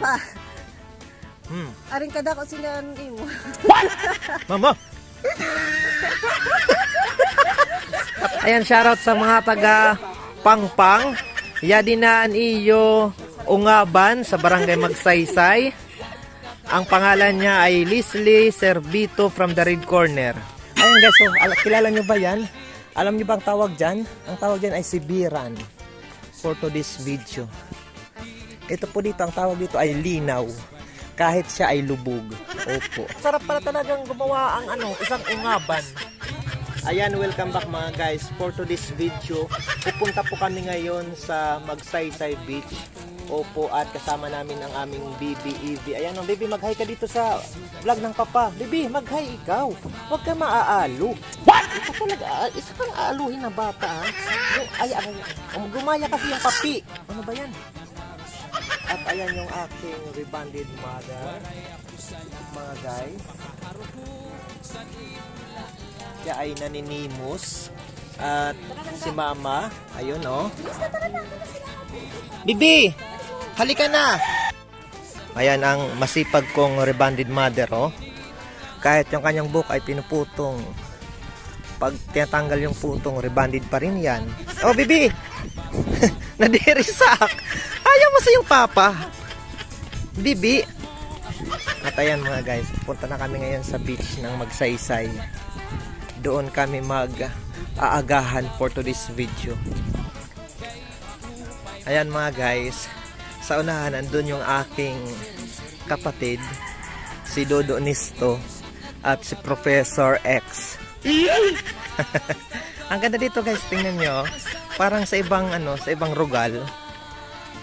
Papa. Aring kada ko sila ang imo. What? Mama! Ayan, shoutout sa mga taga Pangpang. Yadinaan iyo Ungaban sa Barangay Magsaysay. Ang pangalan niya ay Leslie Servito from the Red Corner. Ayan guys, so, kilala nyo ba yan? Alam nyo ba ang tawag dyan? Ang tawag dyan ay Sibiran. For today's video. Ito po dito, ang tawag dito ay linaw. Kahit siya ay lubog. Opo. Sarap pala talagang gumawa ang isang ungaban. Ayan, welcome back mga guys. For today's video, pupunta po kami ngayon sa Magsaysay Beach. Opo, at kasama namin ang aming Bibi Evie. Ayan, Bibi, mag-hi ka dito sa vlog ng Papa. Bibi, mag-hi ikaw. Huwag ka maaalo. What? Isa kang aaluhin na bata, ha? Gumaya kasi yung papi. Ano ba yan? At ayan yung aking rebonded mother, mga guys. Siya ay naninimos. At si Mama, ayun Bibi, halika na. Ayan ang masipag kong rebonded mother, Kahit yung kanyang buhok ay pinuputong, pag tinatanggal yung putong, rebonded pa rin yan. Oh, Bibi! Nadirisak! Ayaw mo sa yung papa. Bibi. At ayan mga guys, punta na kami ngayon sa beach ng Magsaysay. Doon kami mag-aagahan for today's video. Ayan mga guys, sa unahan andun yung aking kapatid, si Dodo Nisto at si Professor X. Ang ganda dito guys, tingnan nyo. Parang sa ibang sa ibang rugal.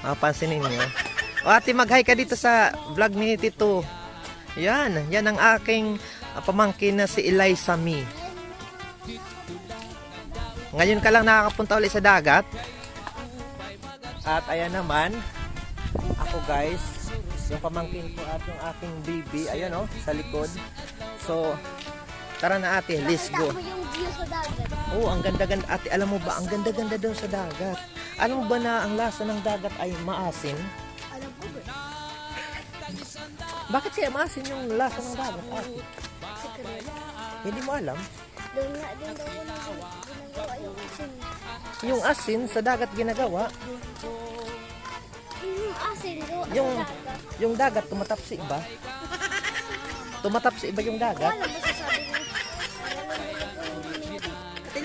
Mapansinin nyo. O ate, mag-hi ka dito sa vlog ni Tito. Yan ang aking pamangkin na si Eliza Mi. Ngayon ka lang nakakapunta ulit sa dagat. At ayan naman, ako guys, yung pamangkin ko at yung aking baby, ayan sa likod. So, tara na ate, let's go. Oh, ang ganda-ganda. Ate, alam mo ba, ang ganda-ganda doon sa dagat. Alam mo ba na ang lasa ng dagat ay maasin? Alam ko ba? Bakit kaya maasin yung lasa ng dagat, ate? Hindi mo alam? Doon nga din daw ko ginagawa yung asin. Yung asin sa dagat ginagawa? Yung asin doon Yung dagat tumatap sa iba? Tumatap sa iba yung dagat? Wala masasabi mo.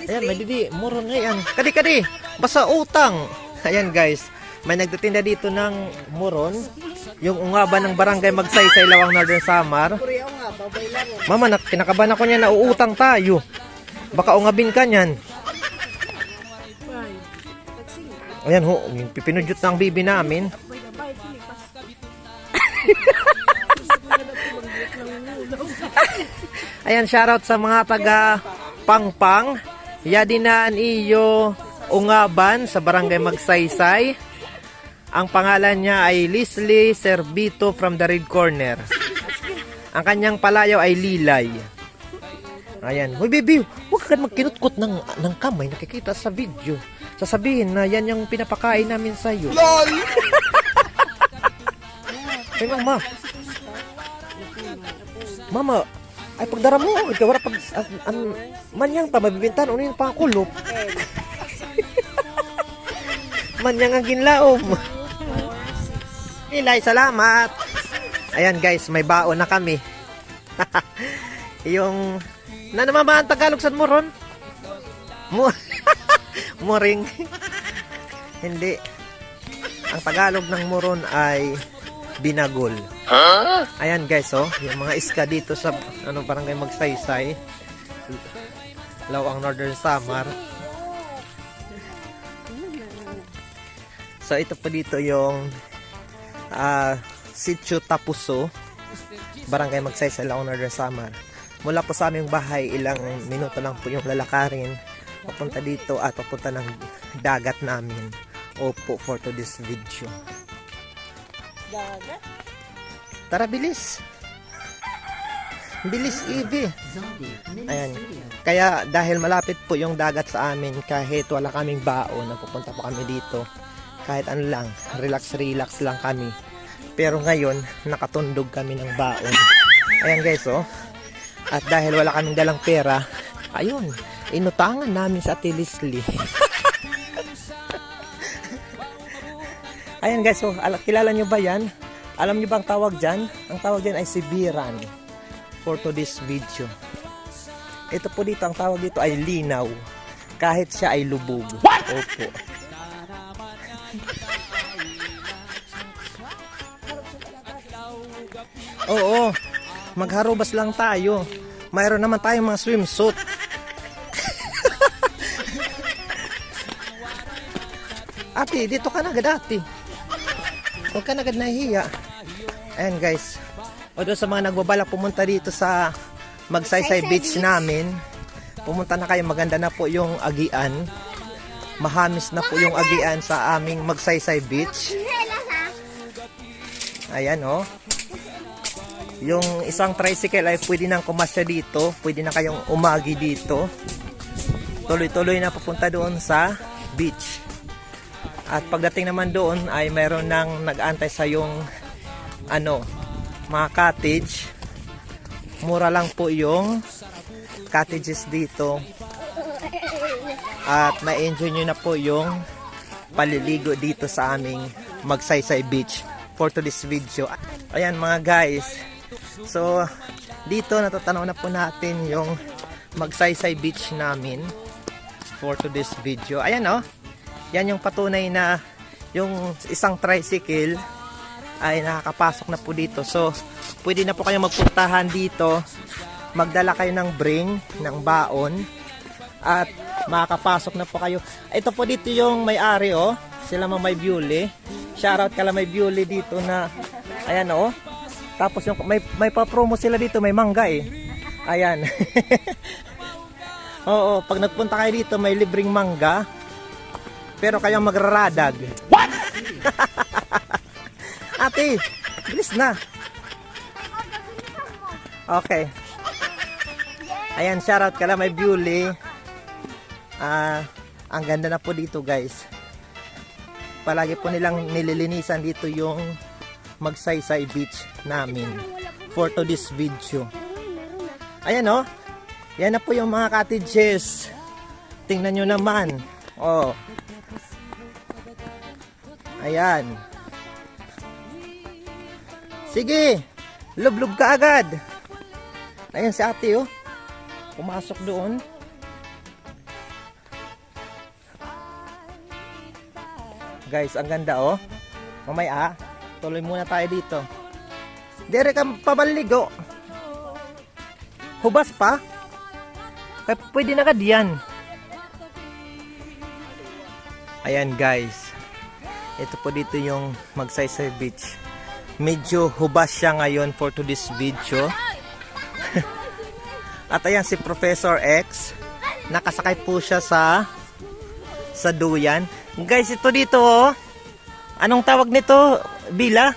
Ayan, may didi, muron ngayon. Kadi, basta utang. Ayan guys, may nagtitinda dito ng muron. Yung ungaban ng Barangay Magsaysay, Lawang Northern Samar. Mama, kinakabahan ako niya na uutang tayo. Baka ungabin ka niyan. Ayan pipinudjut ng bibi namin. Ayan, shoutout sa mga taga Pangpang. Yadinaan iyo Ungaban sa Barangay Magsaysay. Ang pangalan niya ay Leslie Servito from the Red Corner. Ang kanyang palayaw ay Lilay. Ayan. Hoy baby, huwag ka magkinutkot ng kamay, nakikita sa video. Sasabihin na yan yung pinapakain namin sa iyo. LOL! Hey mama. Mama, ay pagdara mo, ikaw wala pag manyang pa mabibintan unin pa kulop. Manyang ang ginlaom. Ilay, salamat. Ayan guys, may baon na kami. Yung naman ba ang Tagalog sa muron? Muring. Hindi. Ang Tagalog ng muron ay binagol. Ayan guys, yung mga iska dito sa Barangay Magsaysay, Lawang Northern Samar. So ito po dito yung Sitio Tapuso, Barangay Magsaysay, Lawang Northern Samar. Mula po sa aming bahay, ilang minuto lang po yung lalakarin papunta dito at papunta ng dagat namin. Opo, for today's video. Dagat? Tara, bilis. Bilis, Evie. Ayan. Kaya dahil malapit po yung dagat sa amin, kahit wala kaming baon, napupunta po kami dito. Kahit ano lang, relax lang kami. Pero ngayon, nakatundog kami ng baon. Ayan guys, oh. At dahil wala kaming dalang pera, ayun, inutangan namin sa Ate Leslie. Ayan guys, oh, kilala nyo ba yan? Alam nyo ba ang tawag dyan? Ang tawag dyan ay sibiran for today's video. Ito po dito, ang tawag dito ay linaw. Kahit siya ay lubog. What? Opo. Oo, magharubas lang tayo. Mayroon naman tayong mga swimsuit. Ate, dito ka na agad ate. Huwag ka na agad nahihiya. Ayan guys. O doon sa mga nagbabalak pumunta dito sa Magsaysay Beach namin. Pumunta na kayo, maganda na po yung agian. Mahamis na po yung agian sa aming Magsaysay Beach. Ayan oh. Yung isang tricycle ay pwede nang kumasya dito. Pwede na kayong umagi dito. Tuloy-tuloy na papunta doon sa beach. At pagdating naman doon ay mayroon nang nag-aantay sa yung mga cottage. Mura lang po yung cottages dito. At ma-enjoy nyo na po yung paliligo dito sa aming Magsaysay Beach for today's video. Ayan mga guys. So, dito natatanaw na po natin yung Magsaysay Beach namin for today's video. Ayan oh. Yan yung patunay na yung isang tricycle ay nakakapasok na po dito. So, pwede na po kayo magpuntahan dito. Magdala kayo ng bring, ng baon. At makakapasok na po kayo. Ito po dito yung may-ari oh. Sila Mamay Beauty. Shoutout kala May Beauty dito na ayan oh. Tapos yung may pa-promo sila dito, may mangga eh. Ayan. Oo, pag nagpunta kayo dito may libreng mangga. Pero kayong magraradag. What? Ate, bilis na. Okay. Ayan, shoutout kala May Beauty. Ang ganda na po dito guys. Palagi po nilang nililinisan dito yung Magsaysay Beach namin for today's video. Ayan oh. Yan na po yung mga cottages. Tingnan nyo naman. Oh. Ayan. Sige. Lublog ka agad. Ayan si ate oh. Pumasok doon. Guys, ang ganda oh. Mamaya tuloy muna tayo dito. Dire ka pabaligo. Hubas pa? Pwede na ka diyan. Ayan guys. Ito po dito yung Magsaysay Beach. Medyo hubas siya ngayon for today's video. At ayan si Professor X. Nakasakay po siya sa duyan. Guys, ito dito oh. Anong tawag nito? Bila?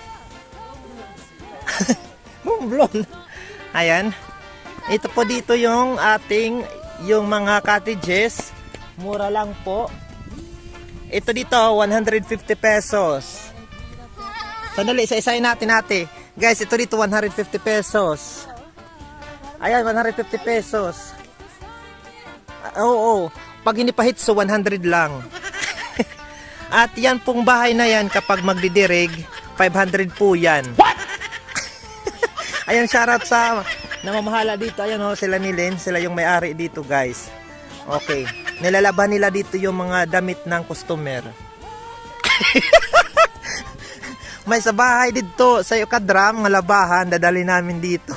Mumblon. Ayan. Ito po dito yung yung mga cottages. Mura lang po. Ito dito 150 pesos. Sandali, isa-isahin natin ate. Guys, ito dito 150 pesos. Ayan, 150 pesos. Oo. Pag hindi pa hit, so 100 lang. At yan pong bahay na yan, kapag magdidirig, 500 po yan. What? Ayan, shoutout sa namamahala dito. Ayan oh, sila ni Len. Sila yung may-ari dito guys. Okay. Nilalaban nila dito yung mga damit ng customer. May sa bahay dito. Sa Kadram, nga labahan. Dadali namin dito.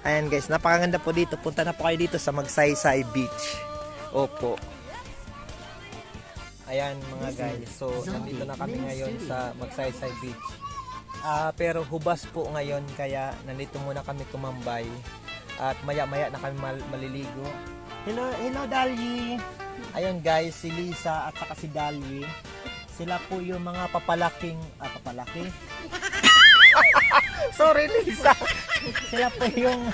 Ayan guys, napakaganda po dito. Punta na po kayo dito sa Magsaysay Beach. Opo. Ayan mga guys, so nandito na kami ngayon sa Magsaysay Beach. Pero hubas po ngayon kaya nandito muna kami tumambay. At maya-maya na kami maliligo. Hello Dali! Ayun guys, si Lisa at saka si Dali. Sila po yung mga papalaki. Sorry Lisa! Sila po yung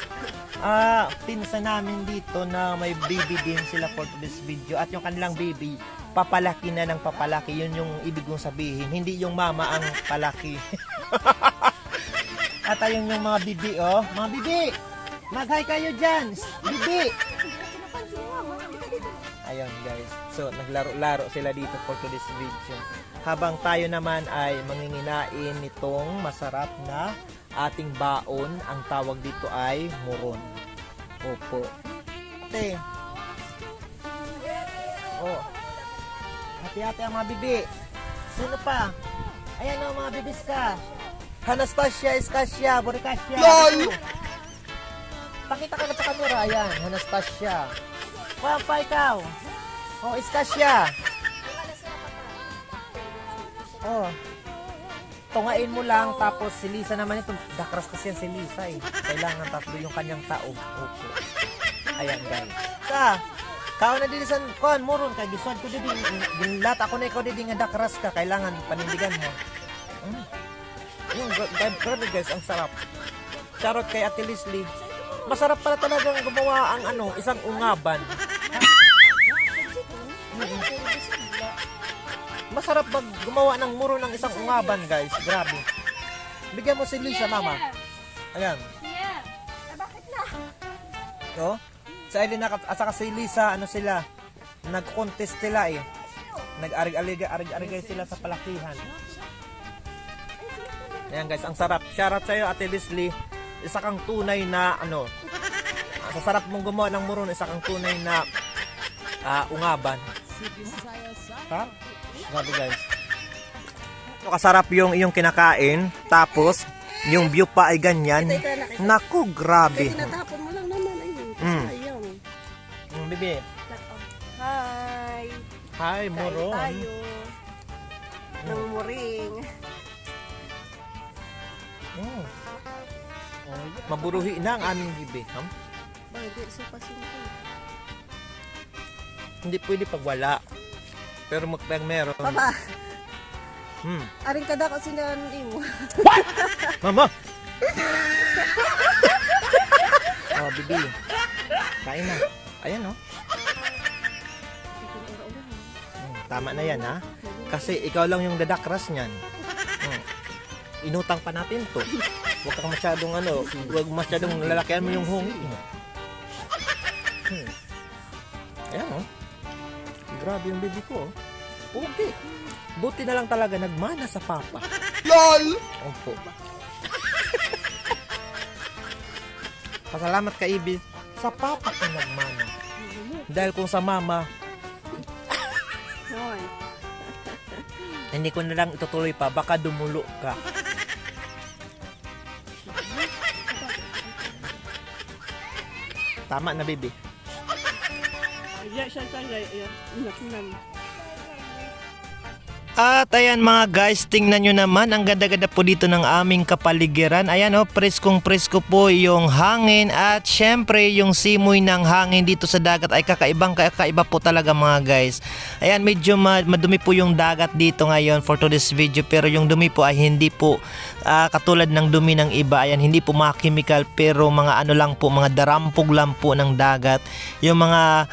pinsan namin dito na may baby din sila for this video. At yung kanilang baby papalaki na ng papalaki. Yun yung ibig kong sabihin. Hindi yung mama ang palaki. At ayun yung mga bibi, oh. Mga bibi! Mag-hi kayo dyan! Bibi! Ayun guys. So, naglaro-laro sila dito for today's video. Habang tayo naman ay manginginain nitong masarap na ating baon. Ang tawag dito ay muron. Opo. Ate. Oh. Hati-hati ang mga bibi. Sino pa? Ayan o, mga bibis ka. Anastasia, Iskasia, Borikasia. LOL! Pakita ka na sa camera. Ayan, Anastasia. Papa, ikaw. Oh, Iskasia. Oh. Tungain mo lang, tapos si Lisa naman ito. Dakras kasi yan si Lisa eh. Kailangan tatlo yung kanyang tao. Okay. Ayan guys. Kao na dilisan kon moron kay gisod ko didi ginlat ako na ikaw didi nga dakras ka kailangan panindigan mo. Yung grabe guys, ang sarap. Charot kay Ate Leslie. Masarap pala talagang gumawa ang isang ungaban. Masarap pag gumawa ng muro ng isang ungaban guys. Grabe. Bigyan mo si Lisa mama. Ayan. Bakit na? Oh. Sa Elena at saka si Lisa, sila? Nag-contest sila eh. Nag-arig-arig sila sa palakihan. Ayan guys, ang sarap. Shoutout sa'yo Ate Leslie. Isa kang tunay na sa sarap mong gumawa ng muron, isa kang tunay na ungaban. Ha? Grabe guys. So, kasarap yung iyong kinakain. Tapos, yung view pa ay ganyan. Naku, grabe. Tinatapon mo lang naman. Ayun, sayang. Bibi. Hi! Hi, muron. Kain tayo. Ng muring. Maburuhi na ang aming bibi. Hindi, supasin ko. Hindi pwede pag wala. Pero pag meron. Papa! Aring kada ko sinanon mo. Mama! Oh, bibi. Kain na. Ayan, oh. Tama na yan, ha? Kasi ikaw lang yung dadakras niyan. Inutang pa natin to. Huwag kang masyadong huwag masyadong lalakihan mo yung hongi. Ayan, oh. Grabe yung baby ko, oh. Okay. Buti na lang talaga nagmana sa papa. LOL! Opo. Pasalamat ka, Ibi. Sa papa ka nagmana. Dahil kung sa mama, hindi ko na lang itutuloy pa. Baka dumulo ka. Tama na, baby. At ayan mga guys, tingnan nyo naman, ang ganda-ganda po dito ng aming kapaligiran. Ayan o, preskong-presko po yung hangin at syempre yung simoy ng hangin dito sa dagat ay kakaiba po talaga mga guys. Ayan, medyo madumi po yung dagat dito ngayon for today's video, pero yung dumi po ay hindi po katulad ng dumi ng iba. Ayan, hindi po mga chemical, pero mga lang po, mga darampog lang po ng dagat. Yung mga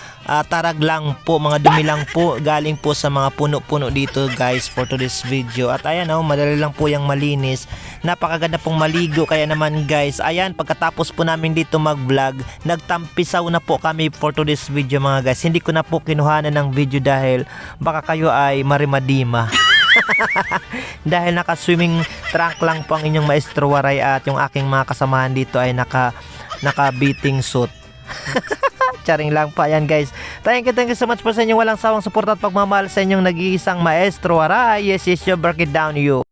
tarag lang po, mga dumi lang po galing po sa mga puno-puno dito guys for today's video. At ayan madali lang po yung malinis, napakaganda pong maligo. Kaya naman guys, ayan, pagkatapos po namin dito mag vlog, nagtampisaw na po kami for today's video mga guys. Hindi ko na po kinuhanan ng video dahil baka kayo ay marimadima. Dahil naka swimming trunk lang po ang inyong maestro Waray at yung aking mga kasamahan dito ay naka beating suit. Charing lang pa yan guys. Thank you so much po sa inyong walang sawang suporta at pagmamahal sa inyong nag-iisang maestro Waray. Yes, your break it down you.